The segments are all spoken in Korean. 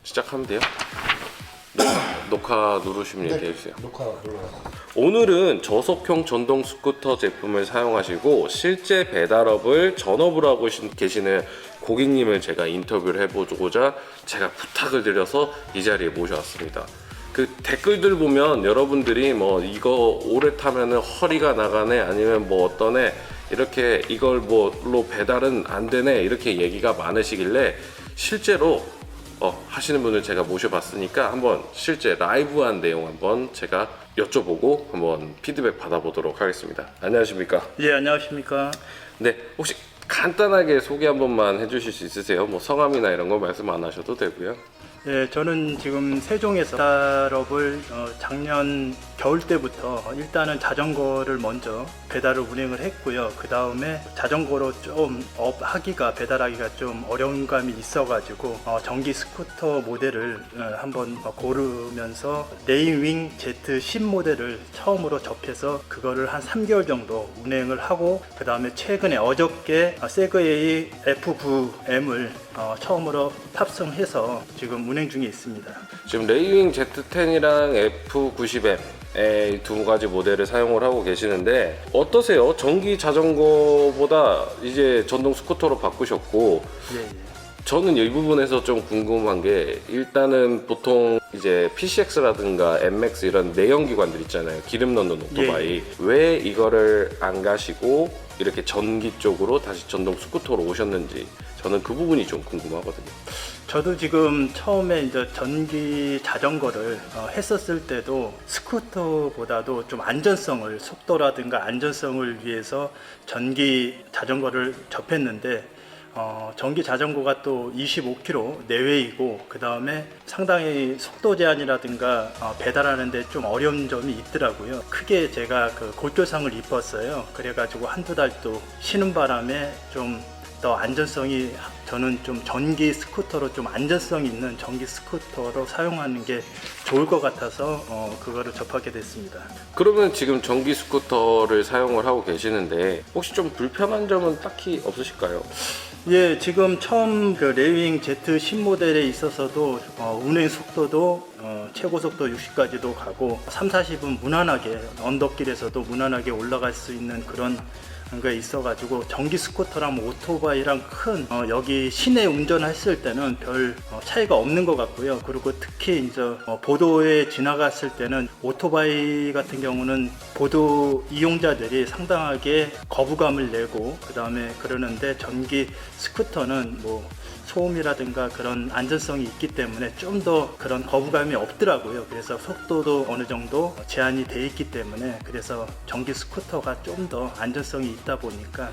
시작하면 돼요? 녹화 누르시면 네, 되세요. 녹화 눌러요. 오늘은 저속형 전동 스쿠터 제품을 사용하시고 실제 배달업을 전업으로 하고 계시는 고객님을 제가 인터뷰를 해보고자 제가 부탁을 드려서 이 자리에 모셔왔습니다. 그 댓글들 보면 여러분들이 뭐 이거 오래 타면은 허리가 나가네, 아니면 뭐 어떠네, 이렇게 이걸 뭐로 배달은 안 되네, 이렇게 얘기가 많으시길래 실제로 하시는 분을 제가 모셔봤으니까 한번 실제 라이브한 내용 한번 제가 여쭤보고 한번 피드백 받아보도록 하겠습니다. 안녕하십니까? 예, 안녕하십니까? 네, 혹시 간단하게 소개 한 번만 해주실 수 있으세요? 뭐 성함이나 이런 거 말씀 안 하셔도 되고요. 예, 저는 지금 세종에서 배달업을 작년 겨울 때부터 일단은 자전거를 먼저 배달을 운행을 했고요. 그 다음에 자전거로 좀 배달하기가 좀 어려운 감이 있어가지고 전기 스쿠터 모델을 한번 고르면서 레인윙 Z10 모델을 처음으로 접해서 그거를 한 3개월 정도 운행을 하고, 그 다음에 최근에 어저께 세그웨이 F9M을 처음으로 탑승해서 지금 운행 중에 있습니다. 지금 레이윙 Z10이랑 F90M 두 가지 모델을 사용을 하고 계시는데 어떠세요? 전기 자전거보다 이제 전동 스쿠터로 바꾸셨고, 예. 저는 이 부분에서 좀 궁금한 게, 일단은 보통 이제 PCX라든가 MX 이런 내연기관들 있잖아요. 기름 넣는 오토바이. 예. 왜 이거를 안 가시고 이렇게 전기 쪽으로 다시 전동 스쿠터로 오셨는지, 저는 그 부분이 좀 궁금하거든요. 저도 지금 처음에 이제 전기 자전거를 했었을 때도 스쿠터보다도 좀 안전성을, 속도라든가 안전성을 위해서 전기 자전거를 접했는데, 전기 자전거가 또 25km 내외이고, 그 다음에 상당히 속도 제한이라든가 배달하는데 좀 어려운 점이 있더라고요. 크게 제가 그 골조상을 입었어요. 그래가지고 한두 달 또 쉬는 바람에 좀 더 안전성이, 저는 좀 전기 스쿠터로 좀 안전성 있는 전기 스쿠터로 사용하는 게 좋을 것 같아서 그거를 접하게 됐습니다. 그러면 지금 전기 스쿠터를 사용을 하고 계시는데 혹시 좀 불편한 점은 딱히 없으실까요? 예, 지금 처음 그 레이윙 Z10 모델에 있어서도 운행 속도도 최고 속도 60까지도 가고 3, 40은 무난하게 언덕길에서도 무난하게 올라갈 수 있는 그런 게 있어가지고, 전기 스쿠터랑 오토바이랑 큰 여기 시내 운전했을 때는 별 차이가 없는 것 같고요. 그리고 특히 이제 보도에 지나갔을 때는 오토바이 같은 경우는 보도 이용자들이 상당하게 거부감을 내고 그 다음에 그러는데, 전기 스쿠터는 뭐 소음이라든가 그런 안전성이 있기 때문에 좀 더 그런 거부감이 없더라고요. 그래서 속도도 어느 정도 제한이 돼 있기 때문에, 그래서 전기 스쿠터가 좀 더 안전성이 있다 보니까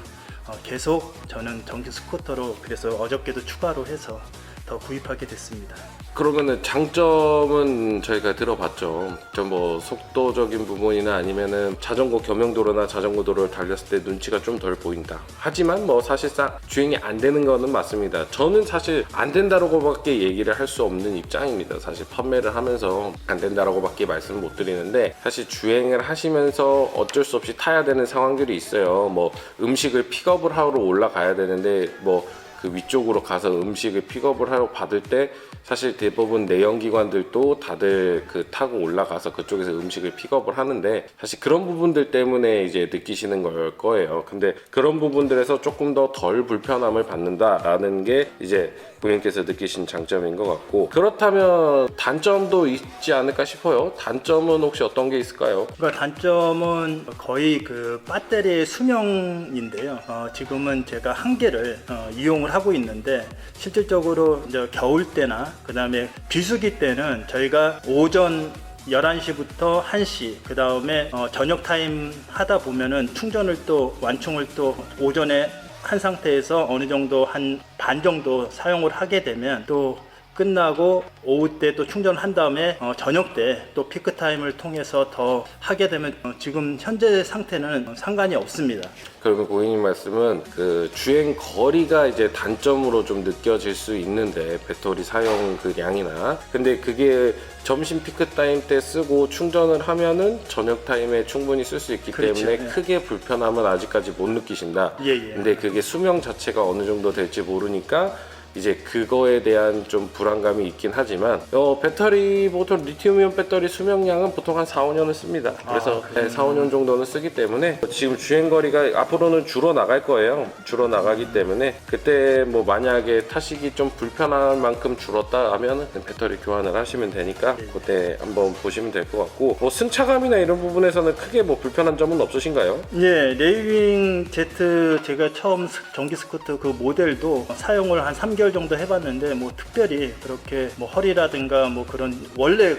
계속 저는 전기 스쿠터로, 그래서 어저께도 추가로 해서 더 구입하게 됐습니다. 그러면은 장점은 저희가 들어봤죠. 좀 뭐 속도적인 부분이나 아니면은 자전거 겸용도로나 자전거 도로를 달렸을 때 눈치가 좀 덜 보인다. 하지만 뭐 사실상 주행이 안 되는 거는 맞습니다. 저는 사실 안 된다라고밖에 얘기를 할 수 없는 입장입니다. 사실 판매를 하면서 안 된다라고밖에 말씀을 못 드리는데, 사실 주행을 하시면서 어쩔 수 없이 타야 되는 상황들이 있어요. 뭐 음식을 픽업을 하러 올라가야 되는데 뭐 그 위쪽으로 가서 음식을 픽업을 하러 받을 때 사실 대부분 내연기관들도 다들 그 타고 올라가서 그쪽에서 음식을 픽업을 하는데, 사실 그런 부분들 때문에 이제 느끼시는 걸 거예요. 근데 그런 부분들에서 조금 더 덜 불편함을 받는다라는 게 이제 고객님께서 느끼신 장점인 것 같고, 그렇다면 단점도 있지 않을까 싶어요. 단점은 혹시 어떤 게 있을까요? 그러니까 단점은 거의 그 배터리의 수명인데요. 지금은 제가 한 개를 이용을 하고 있는데, 실질적으로 이제 겨울 때나 그 다음에 비수기 때는 저희가 오전 11시부터 1시, 그 다음에 저녁 타임 하다 보면은 충전을 또 완충을 또 오전에 한 상태에서 어느 정도 한 반 정도 사용을 하게 되면 또 끝나고 오후 때 또 충전을 한 다음에 저녁 때 또 피크 타임을 통해서 더 하게 되면 지금 현재 상태는 상관이 없습니다. 그러면 고객님 말씀은 그 주행 거리가 이제 단점으로 좀 느껴질 수 있는데, 배터리 사용 그 양이나, 근데 그게 점심 피크 타임 때 쓰고 충전을 하면은 저녁 타임에 충분히 쓸 수 있기 그렇죠. 때문에 예. 크게 불편함은 아직까지 못 느끼신다. 예. 근데 그게 수명 자체가 어느 정도 될지 모르니까 이제 그거에 대한 좀 불안감이 있긴 하지만 배터리 보통 리튬이온 배터리 수명량은 보통 한 4, 5년을 씁니다. 그래서 4, 5년 정도는 쓰기 때문에 지금 주행거리가 앞으로는 줄어 나갈 거예요. 줄어 나가기 때문에 그때 뭐 만약에 타시기 좀 불편한 만큼 줄었다 하면 배터리 교환을 하시면 되니까 그때 한번 보시면 될 것 같고, 뭐 승차감이나 이런 부분에서는 크게 뭐 불편한 점은 없으신가요? 예, 레이윙 Z 제가 처음 전기 스쿠터 그 모델도 사용을 한 3개월 정도 해봤는데 뭐 특별히 그렇게 뭐 허리라든가 뭐 그런, 원래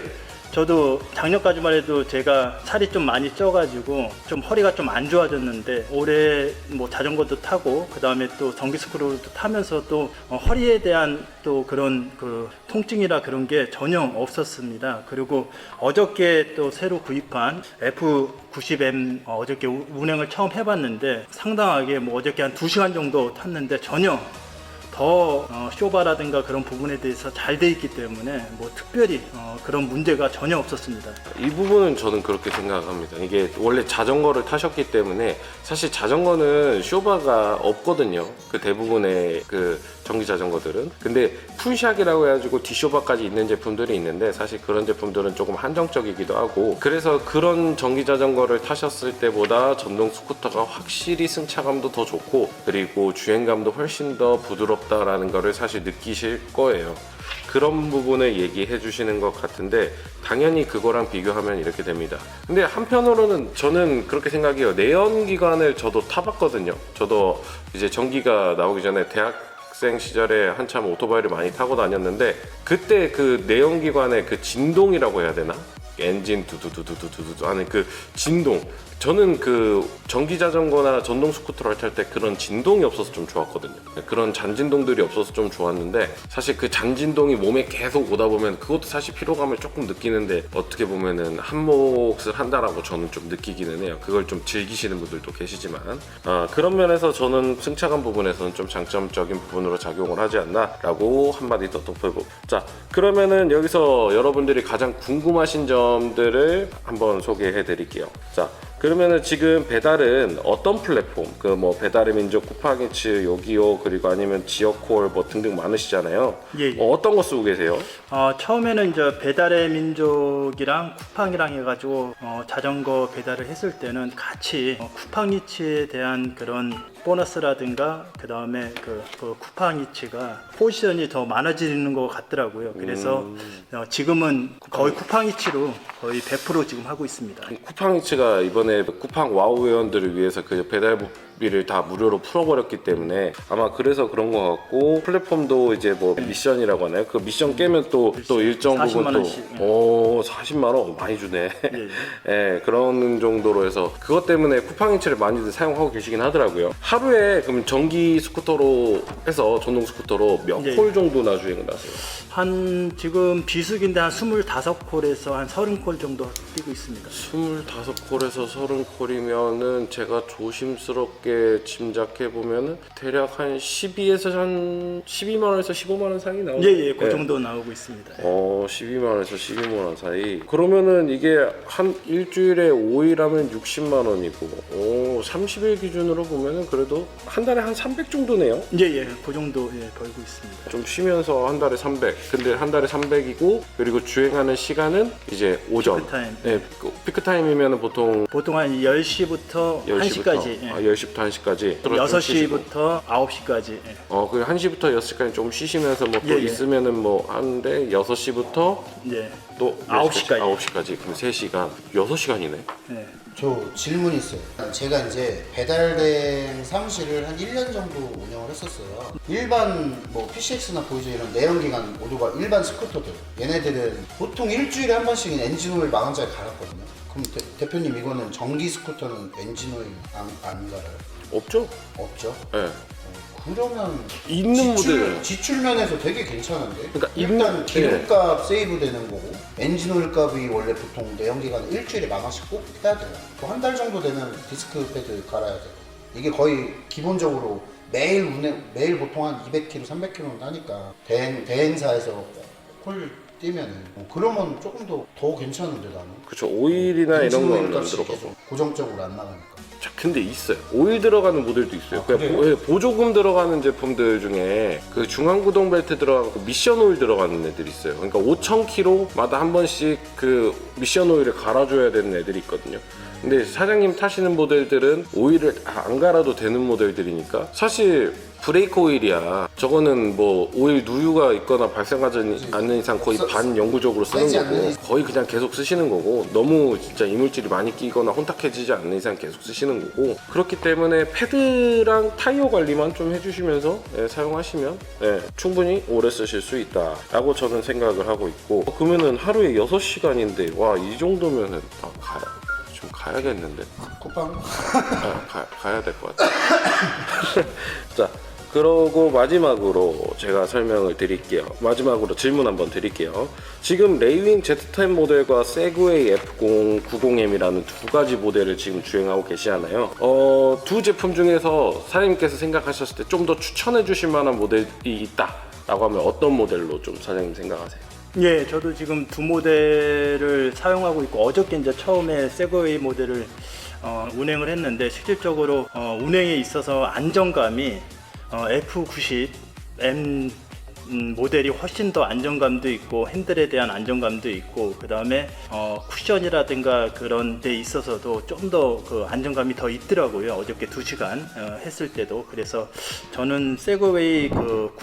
저도 작년까지만 해도 제가 살이 좀 많이 쪄가지고 좀 허리가 좀 안 좋아졌는데, 올해 뭐 자전거도 타고 그 다음에 또 전기 스쿠터도 타면서 또 허리에 대한 또 그런 그 통증이라 그런 게 전혀 없었습니다. 그리고 어저께 또 새로 구입한 F90M 어저께 운행을 처음 해봤는데 상당하게 뭐 어저께 한 2시간 정도 탔는데 전혀 더 쇼바라든가 그런 부분에 대해서 잘 돼 있기 때문에 뭐 특별히 그런 문제가 전혀 없었습니다. 이 부분은 저는 그렇게 생각합니다. 이게 원래 자전거를 타셨기 때문에 사실 자전거는 쇼바가 없거든요. 그 대부분의 그 전기 자전거들은. 근데 풀샥이라고 해가지고 디쇼바까지 있는 제품들이 있는데 사실 그런 제품들은 조금 한정적이기도 하고, 그래서 그런 전기 자전거를 타셨을 때보다 전동 스쿠터가 확실히 승차감도 더 좋고 그리고 주행감도 훨씬 더 부드럽다라는 거를 사실 느끼실 거예요. 그런 부분을 얘기해 주시는 것 같은데 당연히 그거랑 비교하면 이렇게 됩니다. 근데 한편으로는 저는 그렇게 생각해요. 내연기관을 저도 타봤거든요. 저도 이제 전기가 나오기 전에 대학생 시절에 한참 오토바이를 많이 타고 다녔는데 그때 그 내연기관의 그 진동이라고 해야 되나? 엔진 두두두두두두 하는 그 진동, 저는 그 전기 자전거나 전동 스쿠터를 탈 때 그런 진동이 없어서 좀 좋았거든요. 그런 잔진동들이 없어서 좀 좋았는데 사실 그 잔진동이 몸에 계속 오다 보면 그것도 사실 피로감을 조금 느끼는데 어떻게 보면은 한 몫을 한다라고 저는 좀 느끼기는 해요. 그걸 좀 즐기시는 분들도 계시지만 그런 면에서 저는 승차감 부분에서는 좀 장점적인 부분으로 작용을 하지 않나 라고 한마디 더 덧붙여보고, 자 그러면은 여기서 여러분들이 가장 궁금하신 점들을 한번 소개해 드릴게요. 자 그러면은 지금 배달은 어떤 플랫폼, 그 뭐 배달의 민족, 쿠팡이츠, 요기요, 그리고 아니면 지역콜 뭐 등등 많으시잖아요. 예. 어떤 거 쓰고 계세요? 처음에는 이제 배달의 민족이랑 쿠팡이랑 해가지고 자전거 배달을 했을 때는 같이 쿠팡이츠에 대한 그런 보너스라든가 그 다음에 그 쿠팡이츠가 포지션이 더 많아지는 것 같더라고요. 그래서 지금은 거의 쿠팡이츠로 거의 100% 지금 하고 있습니다. 쿠팡이츠가 이번에 쿠팡 와우 회원들을 위해서 그 배달비를 다 무료로 풀어버렸기 때문에 아마 그래서 그런 것 같고, 플랫폼도 이제 뭐 미션이라고 하나요? 그 미션 깨면 또 일정 부분 40만 원씩. 또 40만 원 많이 주네. 예. 예, 그런 정도로 해서 그것 때문에 쿠팡이츠를 많이들 사용하고 계시긴 하더라고요. 하루에 그럼 전기 스쿠터로 해서 전동 스쿠터로 몇 예. 콜 정도나 주행을 하세요? 한 지금 비수기인데 한 25콜에서 한 30콜 정도 뛰고 있습니다. 25콜에서 30콜이면은 제가 조심스럽게 짐작해 보면은 대략 한 12에서 한 12만 원에서 15만 원 사이 나오죠. 예, 그 정도 나오고 있습니다. 12만 원에서 12만 원 사이. 그러면은 이게 한 일주일에 5일 하면 60만 원이고, 30일 기준으로 보면은 그래도 한 달에 한 300 정도네요. 예, 그 정도 벌고 있습니다. 좀 쉬면서 한 달에 300. 근데 한 달에 300이고 그리고 주행하는 시간은 이제 오전. 피크타임. 네, 피크타임이면은 보통 보통 한 10시부터 1시까지. 10시부터 1시까지. 6시부터 9시까지. 그 1시부터 6시까지 좀 쉬시면서 뭐 또 예, 예. 있으면은 뭐 하는데 6시부터 예. 또 9시까지. 9시까지. 그럼 3시간. 6시간이네. 예. 저 질문이 있어요. 제가 이제 배달된 사무실을 한 1년 정도 운영을 했었어요. 일반 뭐 PCX나 보이저 이런 내연기관 모두가 일반 스쿠터들, 얘네들은 보통 일주일에 한 번씩 엔진오일 망원자에 갈았거든요. 그럼 대표님 이거는 전기 스쿠터는 엔진오일 안 갈아요? 없죠? 없죠? 네. 그러면 있는 모델. 지출 면에서 되게 괜찮은데? 그러니까 일단 기름값 세이브 되는 거고, 엔진오일 값이 원래 보통 내연기관 일주일에 만 원씩 꼭 해야 돼요. 한 달 정도 되면 디스크 패드 갈아야 돼요. 이게 거의 기본적으로 매일 보통 한 200km, 300km는 하니까 대행사에서 콜 뛰면은 그러면 조금 더 괜찮은데 나는. 그쵸. 오일이나 이런 거는 안 엔진오일 값이 들어가고. 계속 고정적으로 안 나가니까. 자, 근데 있어요. 오일 들어가는 모델도 있어요. 그냥 보조금 들어가는 제품들 중에 그 중앙구동 벨트 들어가고 미션 오일 들어가는 애들이 있어요. 그러니까 5,000km마다 한 번씩 그 미션 오일을 갈아줘야 되는 애들이 있거든요. 근데 사장님 타시는 모델들은 오일을 안 갈아도 되는 모델들이니까 사실 브레이크 오일이야. 저거는 뭐 오일 누유가 있거나 발생하지 않는 이상 거의 반영구적으로 쓰는 거고 거의 그냥 계속 쓰시는 거고 너무 진짜 이물질이 많이 끼거나 혼탁해지지 않는 이상 계속 쓰시는 거고 그렇기 때문에 패드랑 타이어 관리만 좀 해주시면서 사용하시면 충분히 오래 쓰실 수 있다 라고 저는 생각을 하고 있고 그러면은 하루에 6시간인데 와 이 정도면은 좀 가야겠는데 쿠팡? 가야 될 것 같아. 자, 그러고 마지막으로 제가 설명을 드릴게요. 마지막으로 질문 한번 드릴게요. 지금 레이윙 Z10 모델과 세그웨이 F090M이라는 두 가지 모델을 지금 주행하고 계시잖아요. 두 제품 중에서 사장님께서 생각하셨을 때 좀 더 추천해 주실 만한 모델이 있다 라고 하면 어떤 모델로 좀 사장님 생각하세요? 예, 저도 지금 두 모델을 사용하고 있고 어저께 이제 처음에 세그웨이 모델을 운행을 했는데 실질적으로 운행에 있어서 안정감이 F90M 모델이 훨씬 더 안정감도 있고 핸들에 대한 안정감도 있고 그 다음에 쿠션이라든가 그런 데 있어서도 좀 더 그 안정감이 더 있더라고요. 어저께 2시간 했을 때도. 그래서 저는 세그웨이 그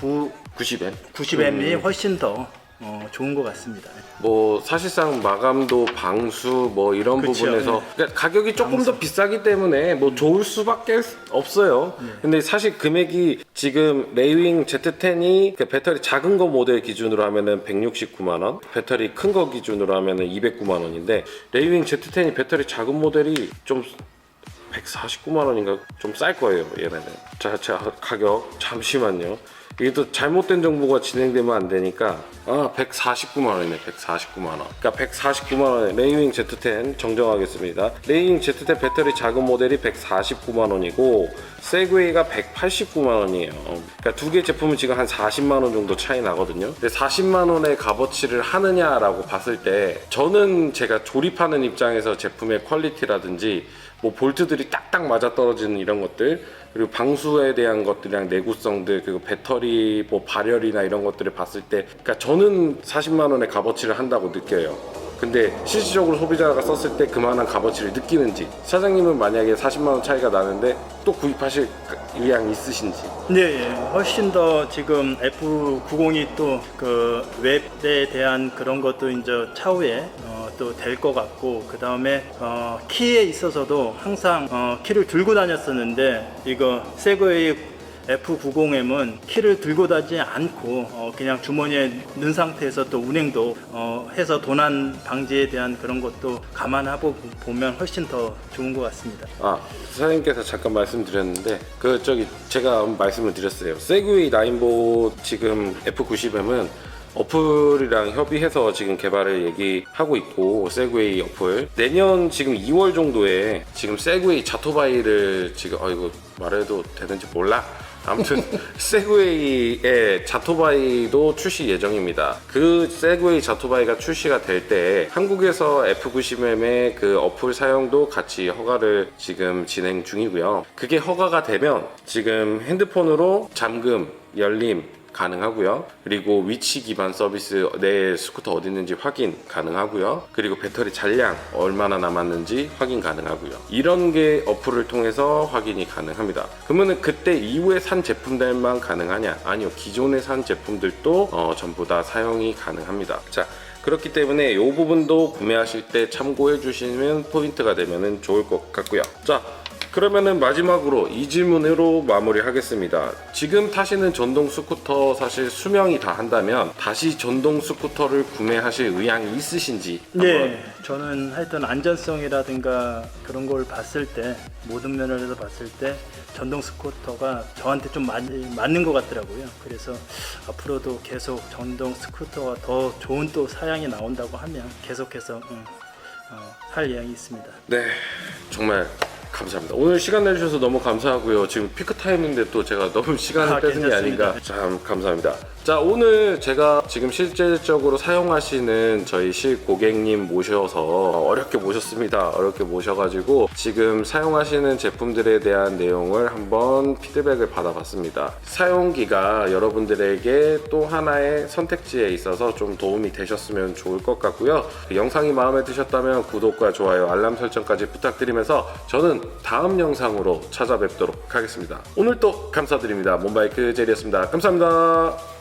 90M이 훨씬 더 좋은 것 같습니다. 뭐 사실상 마감도 방수 뭐 이런 그쵸, 부분에서 그러니까 가격이 조금 더 비싸기 때문에 뭐 좋을 수밖에 없어요. 근데 사실 금액이 지금 레이윙 Z10이 그 배터리 작은 거 모델 기준으로 하면은 169만 원, 배터리 큰 거 기준으로 하면은 209만 원인데 레이윙 Z10이 배터리 작은 모델이 좀 149만 원인가 좀 쌀 거예요. 얘네는. 자, 가격 잠시만요. 이게 또 잘못된 정보가 진행되면 안 되니까 149만 원이네. 149만 원. 그러니까 149만 원에 레이윙 Z10 정정하겠습니다. 레이윙 Z10 배터리 작은 모델이 149만 원이고 세그웨이가 189만 원이에요. 그러니까 두 개 제품은 지금 한 40만 원 정도 차이 나거든요. 근데 40만 원의 값어치를 하느냐라고 봤을 때 저는 제가 조립하는 입장에서 제품의 퀄리티라든지 뭐 볼트들이 딱딱 맞아 떨어지는 이런 것들 그리고 방수에 대한 것들이랑 내구성들 그리고 배터리 뭐 발열이나 이런 것들을 봤을 때 그러니까 저는 40만 원의 값어치를 한다고 느껴요. 근데 실질적으로 소비자가 썼을 때 그만한 값어치를 느끼는지 사장님은 만약에 40만 원 차이가 나는데 또 구입하실 의향이 있으신지. 네, 훨씬 더 지금 F90이 또 그 웹에 대한 그런 것도 이제 차후에 또 될 것 같고 그 다음에 키에 있어서도 항상 키를 들고 다녔었는데 이거 세그웨이 F90M은 키를 들고 다니지 않고 그냥 주머니에 넣은 상태에서 또 운행도 해서 도난 방지에 대한 그런 것도 감안하고 보면 훨씬 더 좋은 것 같습니다. 사장님께서 잠깐 말씀드렸는데 제가 말씀을 드렸어요. 세그웨이 나인보 지금 F90M은 어플이랑 협의해서 지금 개발을 얘기하고 있고 세그웨이 어플 내년 지금 2월 정도에 지금 세그웨이 자토바이를 지금 이거 말해도 되는지 몰라. 아무튼 세그웨이의 자토바이도 출시 예정입니다. 그 세그웨이 자토바이가 출시가 될 때 한국에서 F90M의 그 어플 사용도 같이 허가를 지금 진행 중이고요. 그게 허가가 되면 지금 핸드폰으로 잠금, 열림 가능하고요. 그리고 위치 기반 서비스 내 스쿠터 어디 있는지 확인 가능하고요. 그리고 배터리 잔량 얼마나 남았는지 확인 가능하고요. 이런 게 어플을 통해서 확인이 가능합니다. 그러면은 그때 이후에 산 제품들만 가능하냐? 아니요. 기존에 산 제품들도 전부 다 사용이 가능합니다. 자, 그렇기 때문에 이 부분도 구매하실 때 참고해 주시면 포인트가 되면 좋을 것 같고요. 자, 그러면은 마지막으로 이 질문으로 마무리하겠습니다. 지금 타시는 전동 스쿠터 사실 수명이 다 한다면 다시 전동 스쿠터를 구매하실 의향이 있으신지? 네, 저는 하여튼 안전성이라든가 그런 걸 봤을 때 모든 면에서 봤을 때 전동 스쿠터가 저한테 좀 맞는 것 같더라고요. 그래서 앞으로도 계속 전동 스쿠터가 더 좋은 또 사양이 나온다고 하면 계속해서 할 의향이 있습니다. 네, 정말 감사합니다. 오늘 시간 내주셔서 너무 감사하고요. 지금 피크 타임인데 또 제가 너무 시간을 뺏은 게 아닌가. 참 감사합니다. 자, 오늘 제가 지금 실질적으로 사용하시는 저희 실고객님 모셔서 어렵게 모셨습니다. 어렵게 모셔가지고 지금 사용하시는 제품들에 대한 내용을 한번 피드백을 받아봤습니다. 사용기가 여러분들에게 또 하나의 선택지에 있어서 좀 도움이 되셨으면 좋을 것 같고요. 영상이 마음에 드셨다면 구독과 좋아요, 알람 설정까지 부탁드리면서 저는 다음 영상으로 찾아뵙도록 하겠습니다. 오늘 또 감사드립니다. 몬바이크 제리였습니다. 감사합니다.